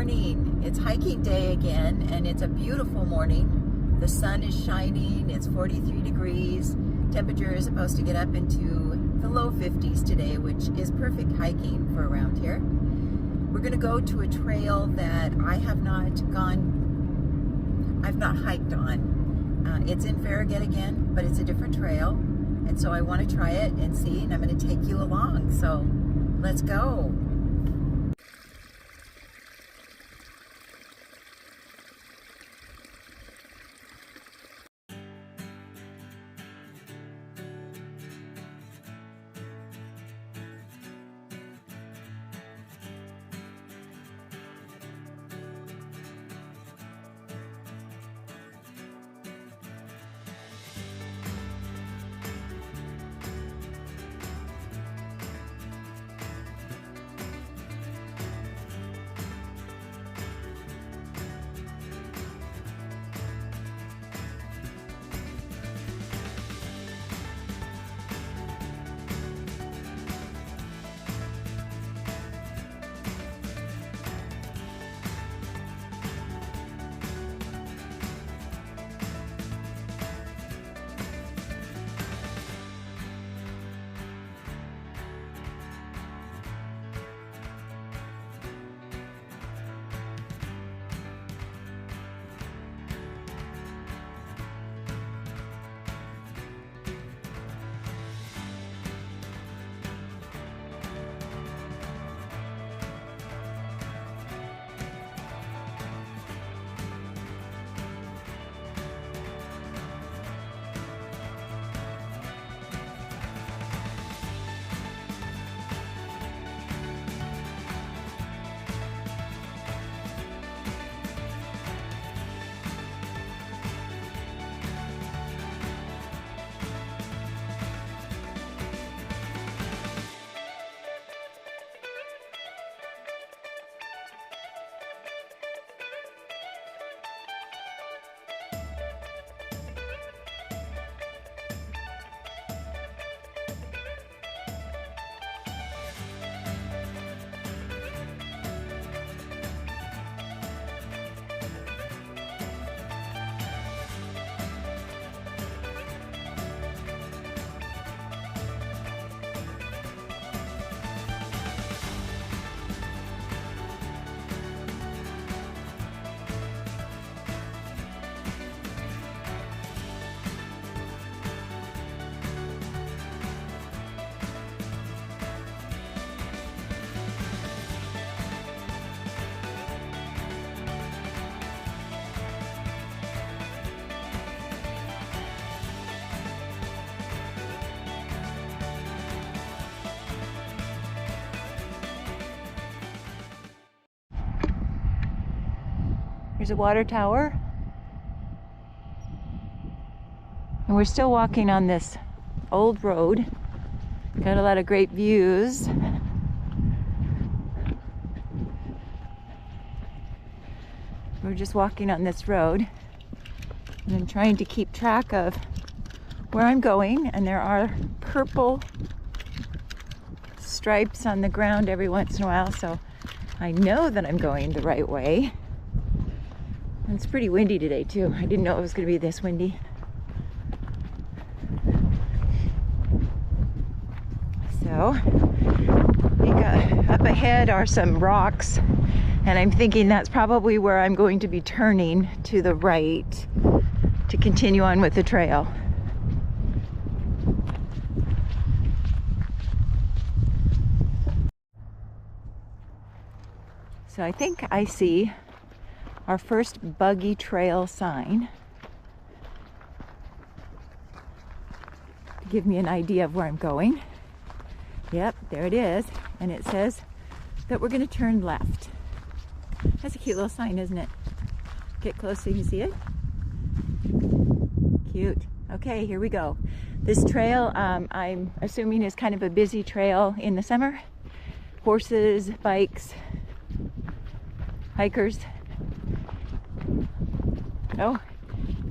morning. It's hiking day again, and it's a beautiful morning. The sun is shining. It's 43 degrees. Temperature is supposed to get up into the low 50s today, which is perfect hiking for around here. We're going to go to a trail that I've not hiked on. It's in Farragut again, but it's a different trail, and so I want to try it and see, and I'm going to take you along. So let's go. There's a water tower. And we're still walking on this old road. Got a lot of great views. We're just walking on this road. And I'm trying to keep track of where I'm going. And there are purple stripes on the ground every once in a while. So I know that I'm going the right way. And it's pretty windy today too. I didn't know it was going to be this windy. So, up ahead are some rocks, and I'm thinking that's probably where I'm going to be turning to the right to continue on with the trail. So I think I see our first Buggy Trail sign to give me an idea of where I'm going. Yep, there it is. And it says that we're going to turn left. That's a cute little sign, isn't it? Get close so you can see it. Cute. Okay, here we go. This trail, I'm assuming, is kind of a busy trail in the summer. Horses, bikes, hikers. Oh,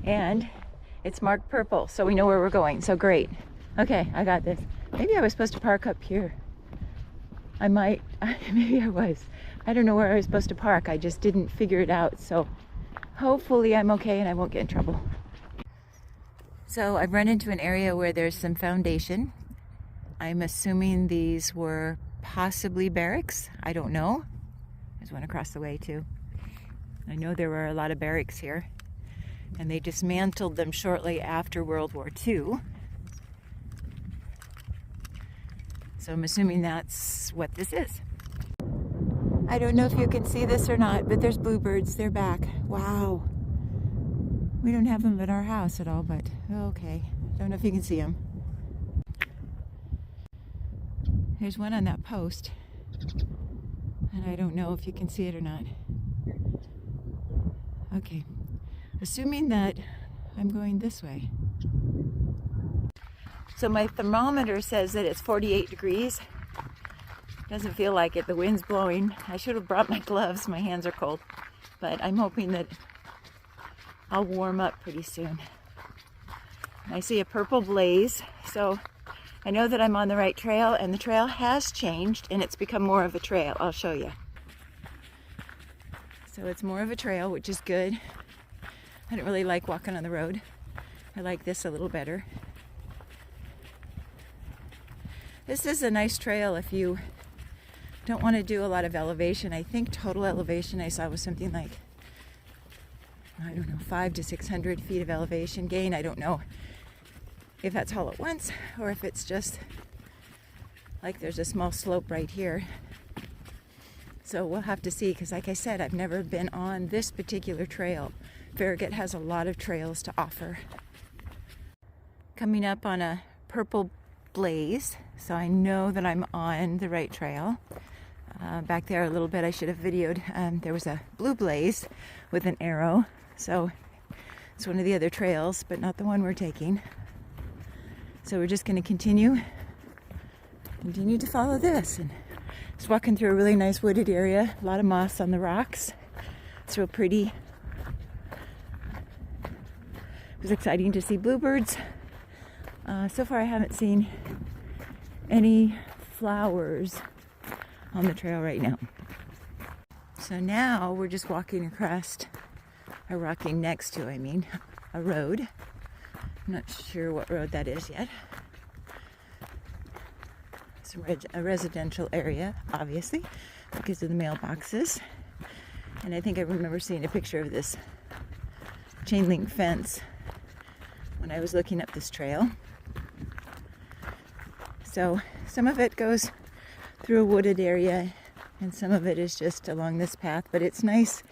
and it's marked purple, so we know where we're going. So great. Okay, I got this. Maybe I was supposed to park up here. I might. Maybe I was. I don't know where I was supposed to park. I just didn't figure it out. So hopefully I'm okay and I won't get in trouble. So I've run into an area where there's some foundation. I'm assuming these were possibly barracks. I don't know. There's one across the way too. I know there were a lot of barracks here, and they dismantled them shortly after World War II. So I'm assuming that's what this is. I don't know if you can see this or not, but there's bluebirds. They're back. Wow. We don't have them at our house at all, but okay. Don't know if you can see them. There's one on that post, and I don't know if you can see it or not. Okay, assuming that I'm going this way. So my thermometer says that it's 48 degrees. Doesn't feel like it. The wind's blowing. I should have brought my gloves. My hands are cold. But I'm hoping that I'll warm up pretty soon. I see a purple blaze, so I know that I'm on the right trail, and the trail has changed and it's become more of a trail. I'll show you. So it's more of a trail, which is good. I don't really like walking on the road. I like this a little better. This is a nice trail if you don't want to do a lot of elevation. I think total elevation I saw was something like, I don't know, 500 to 600 feet of elevation gain. I don't know if that's all at once or if it's just like there's a small slope right here. So we'll have to see, because like I said, I've never been on this particular trail. Farragut has a lot of trails to offer. Coming up on a purple blaze, so I know that I'm on the right trail. Back there a little bit, I should have videoed. There was a blue blaze with an arrow, so it's one of the other trails, but not the one we're taking. So we're just going to continue to follow this. And just walking through a really nice wooded area, a lot of moss on the rocks. It's real pretty. It was exciting to see bluebirds. So far I haven't seen any flowers on the trail right now. So now we're just walking across, or walking next to, a road. I'm not sure what road that is yet. It's a residential area, obviously, because of the mailboxes. And I think I remember seeing a picture of this chain link fence when I was looking up this trail. So some of it goes through a wooded area and some of it is just along this path, but it's nice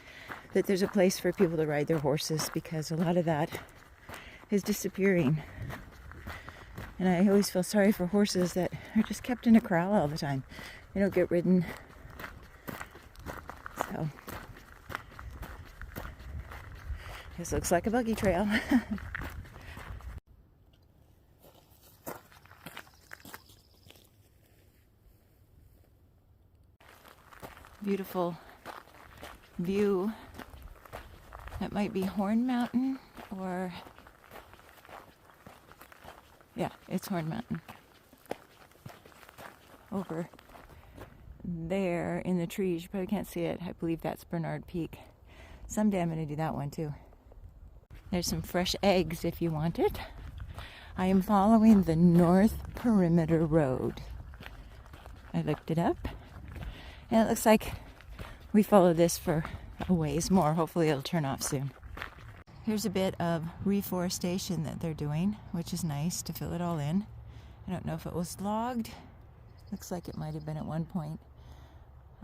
that there's a place for people to ride their horses, because a lot of that is disappearing. And I always feel sorry for horses that are just kept in a corral all the time. They don't get ridden. So this looks like a buggy trail. Beautiful view. That might be Horn Mountain, or yeah, it's Horn Mountain. Over there in the trees, you probably can't see it. I believe that's Bernard Peak. Someday I'm going to do that one too. There's some fresh eggs if you want it. I am following the North Perimeter Road. I looked it up, and it looks like we follow this for a ways more. Hopefully it'll turn off soon. Here's a bit of reforestation that they're doing, which is nice to fill it all in. I don't know if it was logged. Looks like it might have been at one point.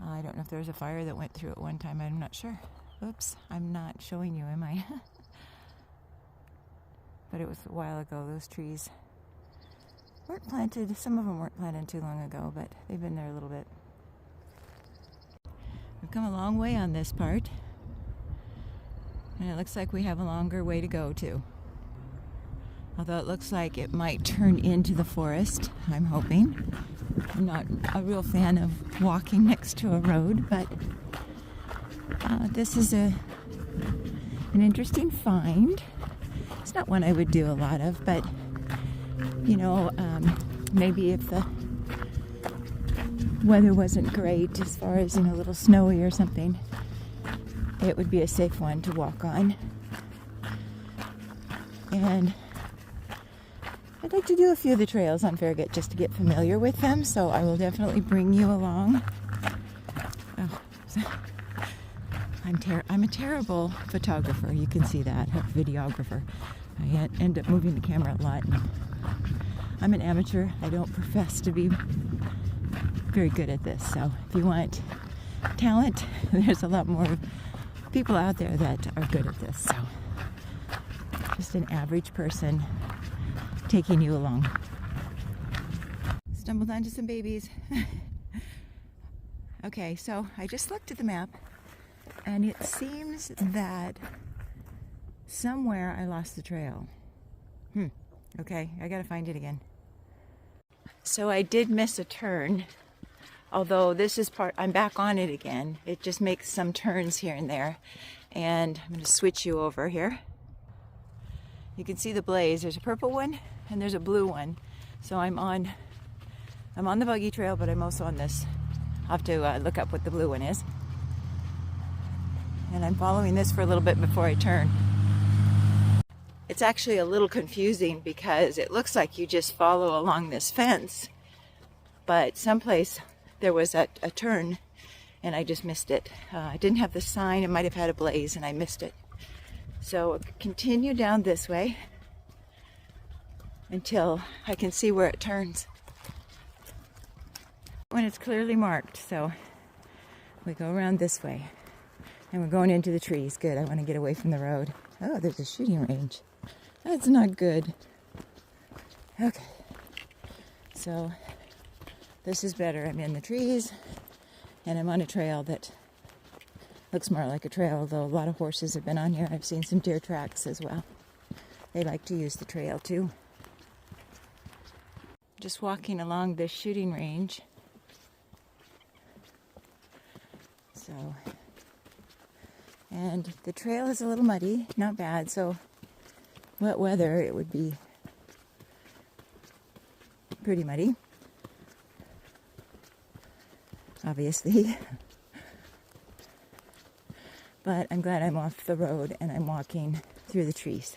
I don't know if there was a fire that went through at one time. I'm not sure. Oops, I'm not showing you, am I? But it was a while ago. Those trees weren't planted. Some of them weren't planted too long ago, but they've been there a little bit. We've come a long way on this part. And it looks like we have a longer way to go too. Although it looks like it might turn into the forest, I'm hoping. I'm not a real fan of walking next to a road, but this is an interesting find. It's not one I would do a lot of, but weather wasn't great, as far as, a little snowy or something, it would be a safe one to walk on. And I'd like to do a few of the trails on Farragut just to get familiar with them, so I will definitely bring you along. Oh, I'm a terrible photographer, you can see that, a videographer. I end up moving the camera a lot. I'm an amateur. I don't profess to be very good at this, so if you want talent, there's a lot more people out there that are good at this, so just an average person taking you along. Stumbled onto some babies. Okay, so I just looked at the map and it seems that somewhere I lost the trail. Okay, I gotta find it again. So I did miss a turn, although this is I'm back on it again. It just makes some turns here and there. And I'm gonna switch you over here. You can see the blaze. There's a purple one and there's a blue one. So I'm on the Buggy Trail, but I'm also on this. I'll have to look up what the blue one is. And I'm following this for a little bit before I turn. It's actually a little confusing because it looks like you just follow along this fence, but someplace there was a turn and I just missed it. I didn't have the sign. It might have had a blaze and I missed it. So continue down this way until I can see where it turns. When it's clearly marked, so we go around this way and we're going into the trees. Good, I want to get away from the road. Oh, there's a shooting range. That's not good. Okay, so this is better. I'm in the trees and I'm on a trail that looks more like a trail, although a lot of horses have been on here. I've seen some deer tracks as well. They like to use the trail too. Just walking along this shooting range. So, and the trail is a little muddy, not bad, so wet weather, it would be pretty muddy, obviously. But I'm glad I'm off the road and I'm walking through the trees.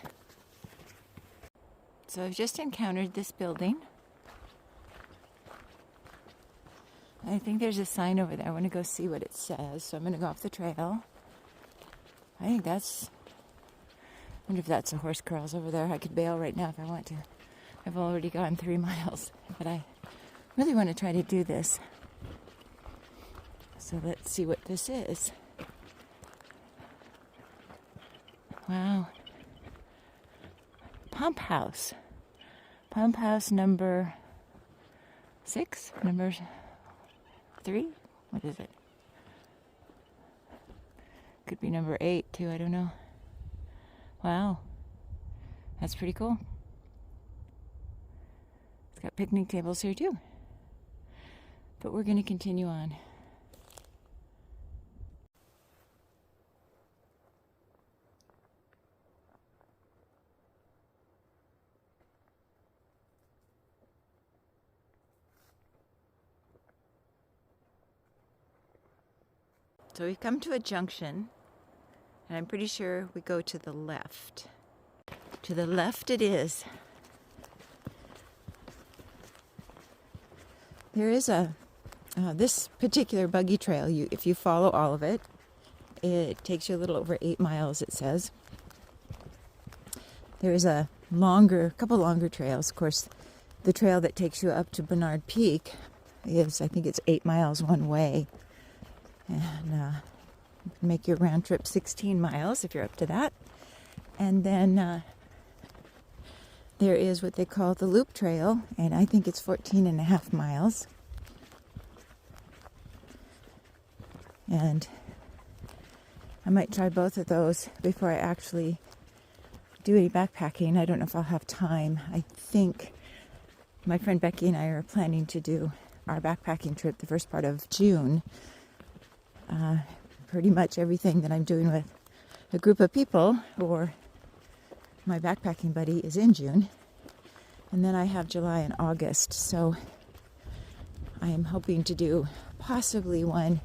So I've just encountered this building. I think there's a sign over there. I want to go see what it says, so I'm going to go off the trail. I think that's... I wonder if that's a horse corrals over there. I could bail right now if I want to. I've already gone 3 miles, but I really want to try to do this. So let's see what this is. Wow. Pump house. Pump house number 6? Number 3? What is it? Could be number 8 too, I don't know. Wow, that's pretty cool. It's got picnic tables here too. But we're going to continue on. So we've come to a junction. And I'm pretty sure we go to the left. To the left it is. There is this particular Buggy Trail, if you follow all of it, it takes you a little over 8 miles, it says. There is a couple longer trails. Of course, the trail that takes you up to Bernard Peak is, I think it's 8 miles one way. And make your round trip 16 miles if you're up to that. And then there is what they call the Loop Trail, and I think it's 14.5 miles. And I might try both of those before I actually do any backpacking. I don't know if I'll have time. I think my friend Becky and I are planning to do our backpacking trip the first part of June. Pretty much everything that I'm doing with a group of people or my backpacking buddy is in June. And then I have July and August. So I am hoping to do possibly one,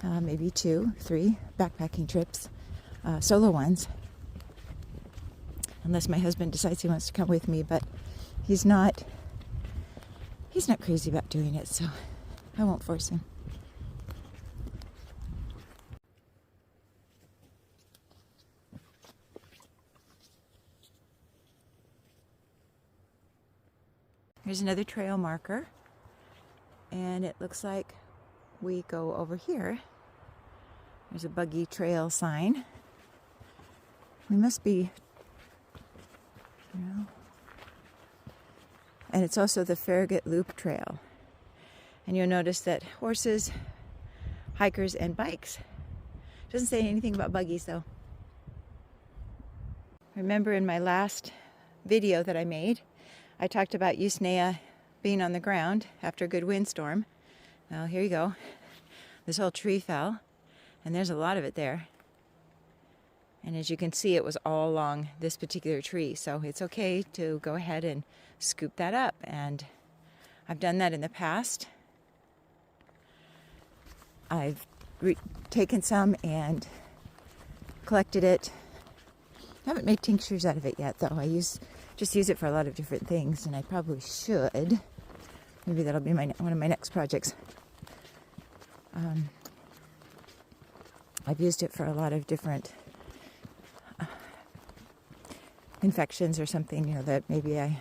maybe 2, 3 backpacking trips, solo ones, unless my husband decides he wants to come with me, but he's not crazy about doing it, so I won't force him. Here's another trail marker, and it looks like we go over here. There's a Buggy Trail sign. We must be, and it's also the Farragut Loop Trail. And you'll notice that horses, hikers, and bikes. Doesn't say anything about buggies though. Remember in my last video that I made, I talked about Usnea being on the ground after a good windstorm. Well, here you go. This whole tree fell, and there's a lot of it there. And as you can see, it was all along this particular tree, so it's okay to go ahead and scoop that up. And I've done that in the past. I've taken some and collected it. I haven't made tinctures out of it yet, though. I just use it for a lot of different things, and I probably should. Maybe that'll be one of my next projects. I've used it for a lot of different infections or something, that maybe I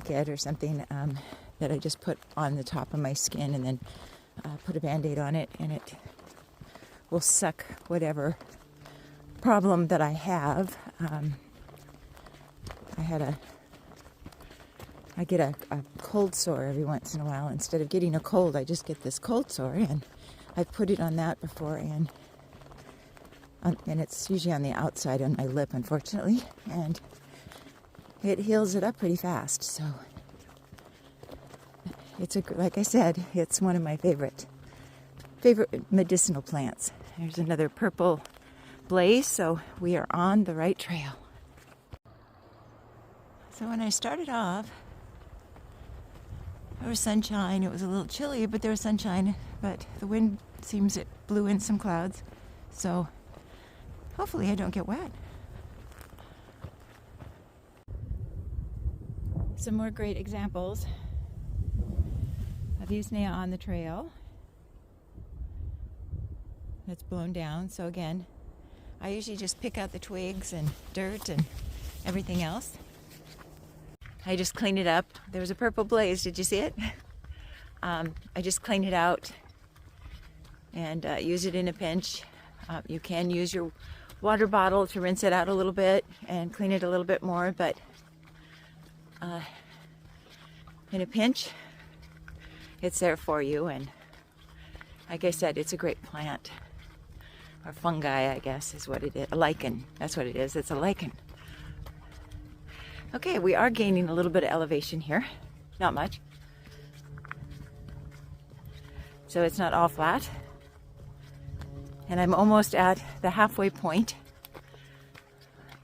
get or something, that I just put on the top of my skin and then put a Band-Aid on it, and it will suck whatever problem that I have. I get a cold sore every once in a while. Instead of getting a cold, I just get this cold sore, and I've put it on that before, and it's usually on the outside on my lip, unfortunately, and it heals it up pretty fast. So like I said, it's one of my favorite medicinal plants. There's another purple blaze, so we are on the right trail. So when I started off, there was sunshine. It was a little chilly, but there was sunshine. But the wind seems it blew in some clouds. So hopefully I don't get wet. Some more great examples of Usnea on the trail that's blown down. So again, I usually just pick out the twigs and dirt and everything else. I just clean it up. There was a purple blaze. Did you see it? I just clean it out and use it in a pinch. You can use your water bottle to rinse it out a little bit and clean it a little bit more, but in a pinch, it's there for you. And like I said, it's a great plant, or fungi, I guess is what it is. A lichen. That's what it is. It's a lichen. Okay, we are gaining a little bit of elevation here. Not much. So it's not all flat. And I'm almost at the halfway point.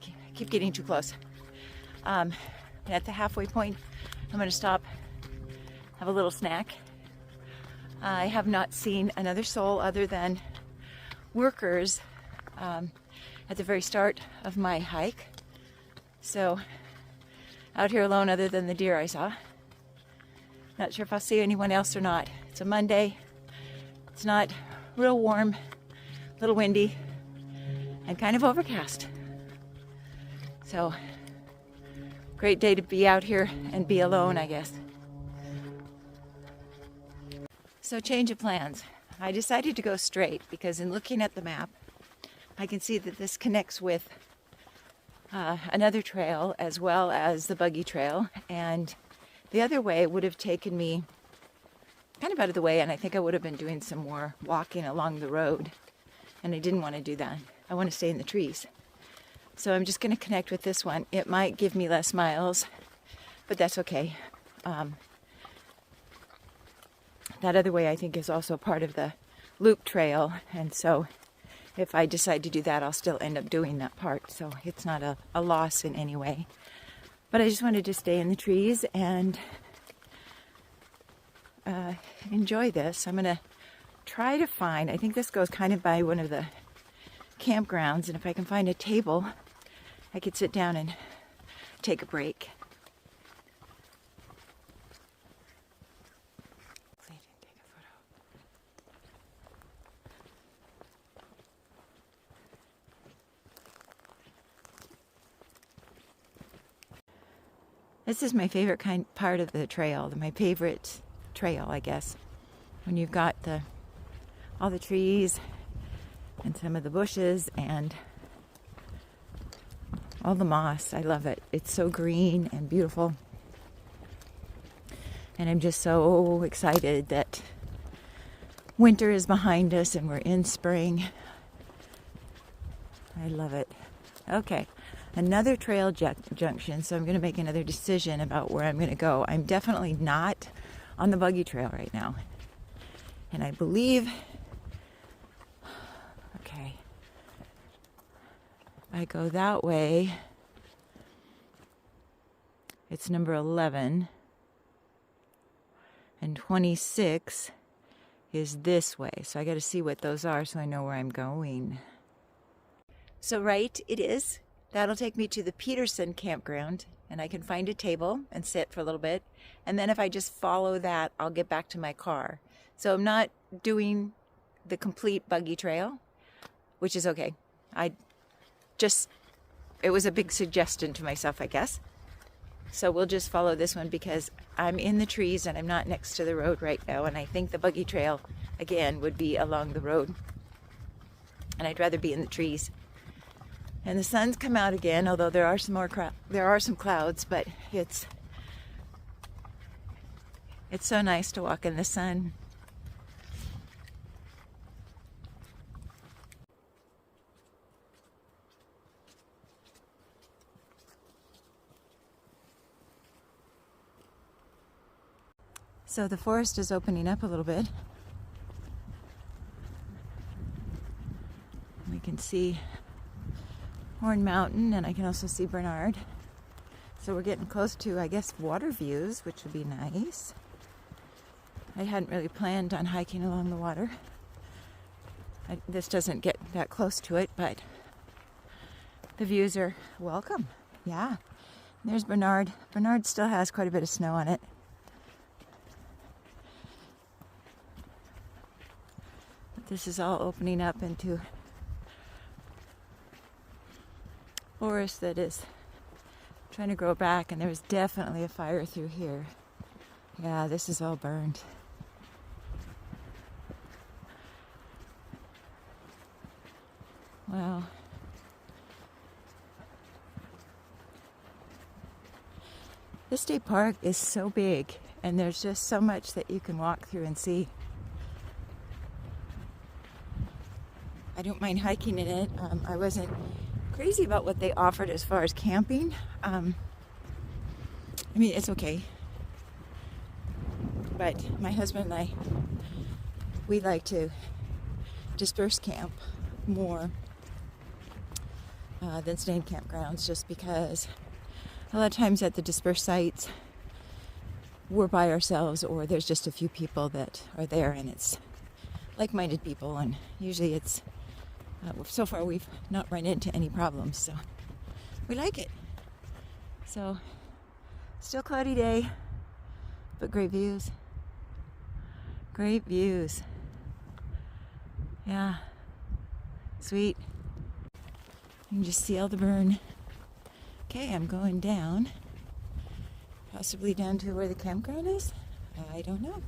I keep getting too close. At the halfway point, I'm going to stop, have a little snack. I have not seen another soul other than workers at the very start of my hike. So out here alone other than the deer I saw. Not sure if I'll see anyone else or not. It's a Monday. It's not real warm, a little windy, and kind of overcast. So, great day to be out here and be alone, I guess. So, change of plans. I decided to go straight because in looking at the map, I can see that this connects with another trail as well as the Buggy Trail, and the other way would have taken me kind of out of the way, and I think I would have been doing some more walking along the road, and I didn't want to do that. I want to stay in the trees. So I'm just going to connect with this one. It might give me less miles, but that's okay. That other way I think is also part of the loop trail, and so if I decide to do that, I'll still end up doing that part, so it's not a loss in any way. But I just wanted to stay in the trees and enjoy this. I'm going to try to find, I think this goes kind of by one of the campgrounds, and if I can find a table, I could sit down and take a break. This is my favorite part of the trail, my favorite trail, I guess. When you've got all the trees and some of the bushes and all the moss. I love it. It's so green and beautiful. And I'm just so excited that winter is behind us and we're in spring. I love it. Okay. Another trail junction, so I'm going to make another decision about where I'm going to go. I'm definitely not on the Buggy Trail right now. And I believe, okay, I go that way. It's number 11. And 26 is this way. So I got to see what those are so I know where I'm going. So right, it is. That'll take me to the Peterson campground, and I can find a table and sit for a little bit. And then if I just follow that, I'll get back to my car. So I'm not doing the complete Buggy Trail, which is okay. It was a big suggestion to myself, I guess. So we'll just follow this one because I'm in the trees and I'm not next to the road right now. And I think the Buggy Trail, again, would be along the road. And I'd rather be in the trees. And the sun's come out again, although there are some clouds, but it's so nice to walk in the sun. So the forest is opening up a little bit. We can see Horn Mountain, and I can also see Bernard. So we're getting close to, I guess, water views, which would be nice. I hadn't really planned on hiking along the water. This doesn't get that close to it, but the views are welcome. Yeah. There's Bernard. Bernard still has quite a bit of snow on it. But this is all opening up into forest that is trying to grow back, and there was definitely a fire through here. Yeah, this is all burned. Wow. This state park is so big, and there's just so much that you can walk through and see. I don't mind hiking in it. I wasn't crazy about what they offered as far as camping. I mean, it's okay. But my husband and I, we like to disperse camp more than stay in campgrounds, just because a lot of times at the dispersed sites, we're by ourselves, or there's just a few people that are there, and it's like-minded people, and usually it's so far we've not run into any problems, so we like it. So still cloudy day, but great views. Great views. Yeah, sweet. You can just see all the burn. Okay, I'm going down, possibly down to where the campground is. I don't know.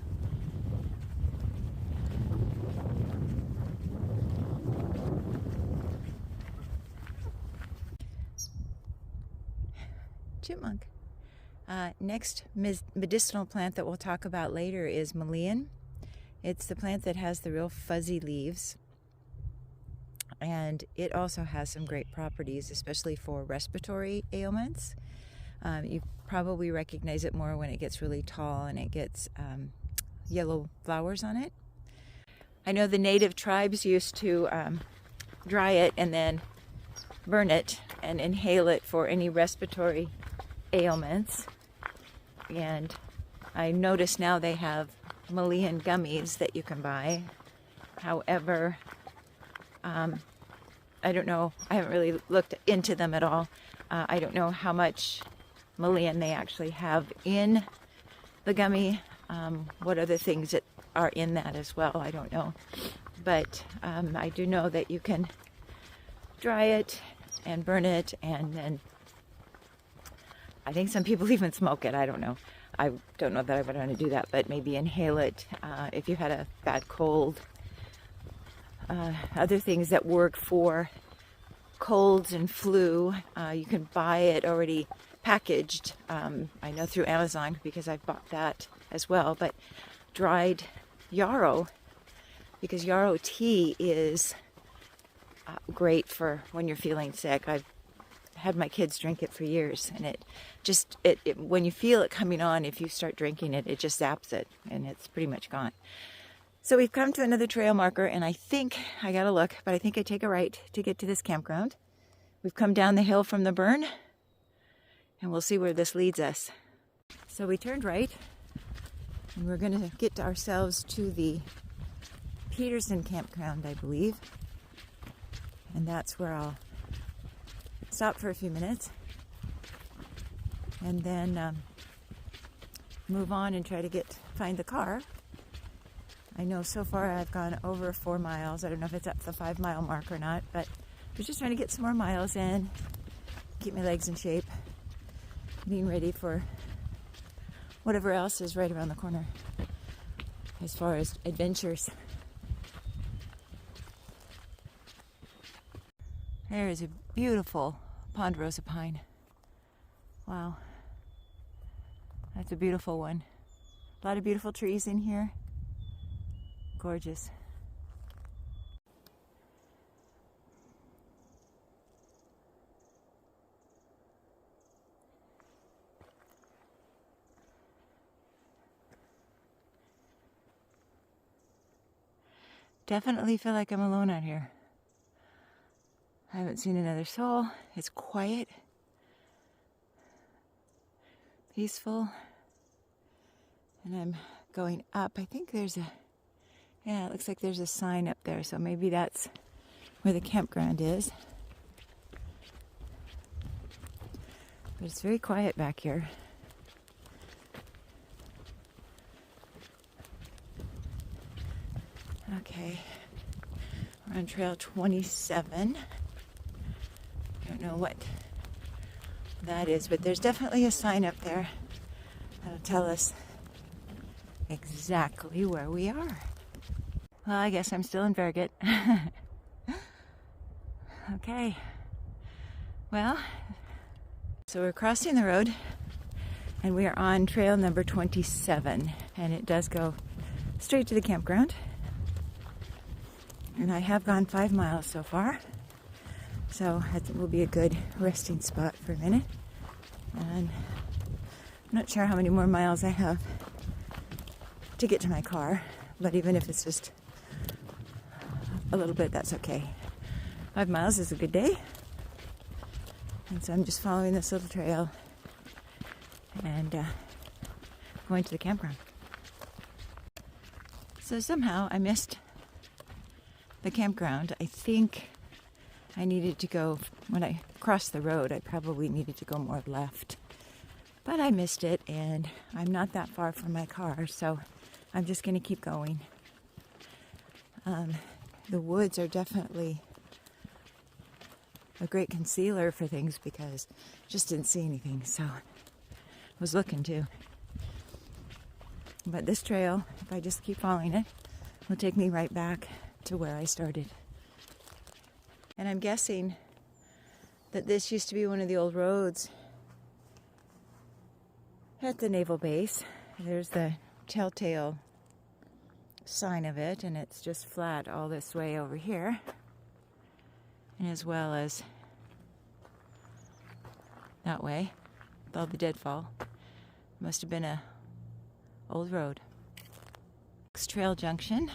Chipmunk. Next medicinal plant that we'll talk about later is mullein. It's the plant that has the real fuzzy leaves, and it also has some great properties, especially for respiratory ailments. You probably recognize it more when it gets really tall and it gets yellow flowers on it. I know the native tribes used to dry it and then burn it and inhale it for any respiratory ailments. And I notice now they have Malian gummies that you can buy. However, I don't know. I haven't really looked into them at all. I don't know how much Malian they actually have in the gummy. What other things that are in that as well, I don't know. But I do know that you can dry it and burn it, and then I think some people even smoke it. I don't know. I don't know that I would want to do that, but maybe inhale it if you had a bad cold. Other things that work for colds and flu, you can buy it already packaged. I know through Amazon because I've bought that as well. But dried yarrow, because yarrow tea is great for when you're feeling sick. I've had my kids drink it for years, and it when you feel it coming on, if you start drinking it, it just zaps it, and it's pretty much gone. So we've come to another trail marker, and I think, I gotta look, but I think I take a right to get to this campground. We've come down the hill from the burn, and we'll see where this leads us. So we turned right, and we're gonna get ourselves to the Peterson campground, I believe. And that's where I'll stop for a few minutes, and then move on and try to find the car. I know so far I've gone over 4 miles. I don't know if it's at the 5 mile mark or not, but we're just trying to get some more miles in, keep my legs in shape, being ready for whatever else is right around the corner as far as adventures. There is a beautiful ponderosa pine. Wow. That's a beautiful one. A lot of beautiful trees in here. Gorgeous. Definitely feel like I'm alone out here. I haven't seen another soul. It's quiet, peaceful, and I'm going up. I think there's it looks like there's a sign up there, so maybe that's where the campground is. But it's very quiet back here. Okay, we're on trail 27. I don't know what that is, but there's definitely a sign up there that'll tell us exactly where we are. Well, I guess I'm still in Farragut. Okay. Well, so we're crossing the road, and we are on trail number 27, and it does go straight to the campground. And I have gone 5 miles so far, so that will be a good resting spot for a minute. And I'm not sure how many more miles I have to get to my car, but even if it's just a little bit, that's okay. 5 miles is a good day. And so I'm just following this little trail and going to the campground. So somehow I missed the campground. I think I needed to go, when I crossed the road, I probably needed to go more left. But I missed it, and I'm not that far from my car, so I'm just going to keep going. The woods are definitely a great concealer for things because I just didn't see anything, so I was looking too. But this trail, if I just keep following it, will take me right back to where I started. And I'm guessing that this used to be one of the old roads at the naval base. There's the telltale sign of it, and it's just flat all this way over here, and as well as that way with all the deadfall. Must have been a old road. Trail junction.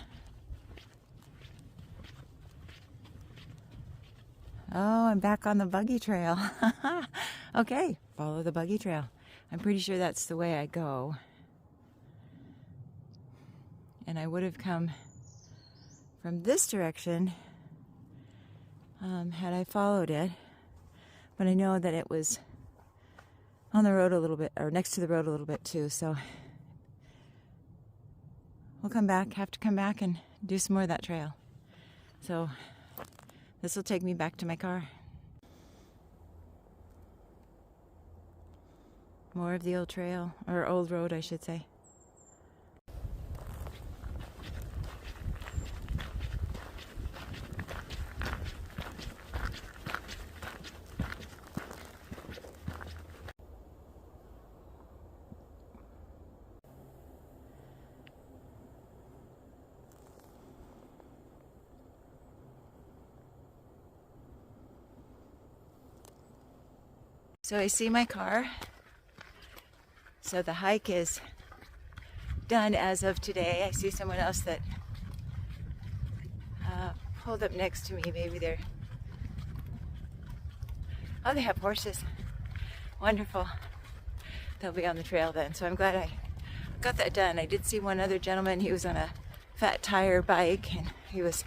Oh, I'm back on the Buggy Trail. Okay, follow the Buggy Trail. I'm pretty sure that's the way I go. and I would have come from this direction had I followed it, but I know that it was on the road a little bit, or next to the road a little bit too, so we'll have to come back and do some more of that trail. So this will take me back to my car. More of the old trail, or old road I should say. So I see my car. So the hike is done as of today. I see someone else that pulled up next to me. Maybe they're... Oh, they have horses. Wonderful. They'll be on the trail then. So I'm glad I got that done. I did see one other gentleman. He was on a fat tire bike and he was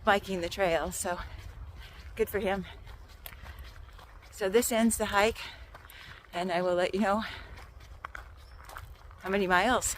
biking the trail. So good for him. So this ends the hike, and I will let you know how many miles